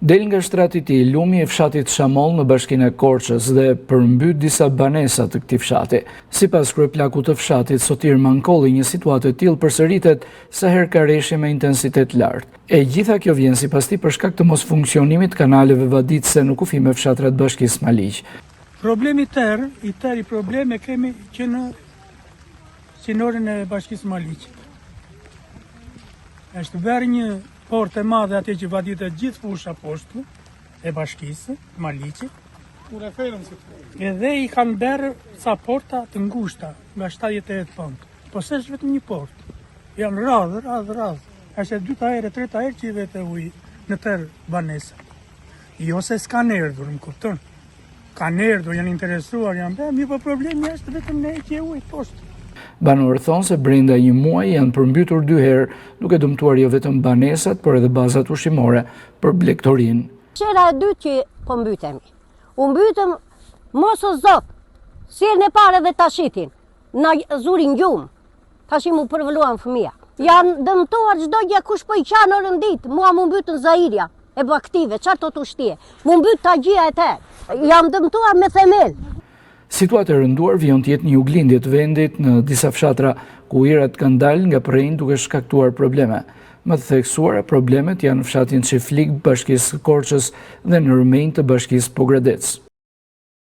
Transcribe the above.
Del nga shtrati i tij lumi i fshatit Shamoll në bashkinë e Korçës dhe përmbyt disa banesa të këtij fshati. Sipas kryeplakut të fshatit Sotir Mankolli, një situatë e tillë përsëritet sa herë ka rreshje me intensitet lartë. E gjitha kjo vjen sipas tij për shkak të mosfunksionimit të kanaleve vaditëse në kufi me fshatrat bashkisë Maliq. Problemi i probleme kemi që në sinorin e bashkisë Maliq. Është verë një portë e madhe atë që vaditet gjithë fusha poshtë e bashkisë Maliqit. Edhe i kanë berë ca porta të ngushta nga 78 pëngë. Po s'është vetëm një portë. Janë radhë. Është e dyta herë, treta herë që i vete ujë në tërë banesat. Jo se s'kanë erdhur, më kupton. Kanë erdhur, janë interesuar, janë bërë, mirë po problemi është vetëm në heqje ujë poshtë. Banorët thonë se brenda një muaji janë përmbytur 2 herë, duke dëmtuar jo vetëm banesat, por edhe bazat ushqimore për blegtorinë. Qera e dytë që po mbytemi. U mbytëm mos o zot, sjellën e parë dhe tashitin, na zurin gjumë, tashim u përvëluan fëmija. Janë dëmtuar çdo gjë kush po i qanë orën ditë, mua mu mbytën Zairia e baktive, çfarë të ushtije, mu mbyt tagjia e tërë, janë dëmtuar me themel. Situatë e rënduar vjen të jetë një uglindje të vendit në disa fshatra ku ujërat kanë dalë nga përrejnë duke shkaktuar probleme. Më të theksuara, problemet janë në fshatin Çiflik, bashkisë Korçës dhe në Rëmenjë të bashkisë Pogradec.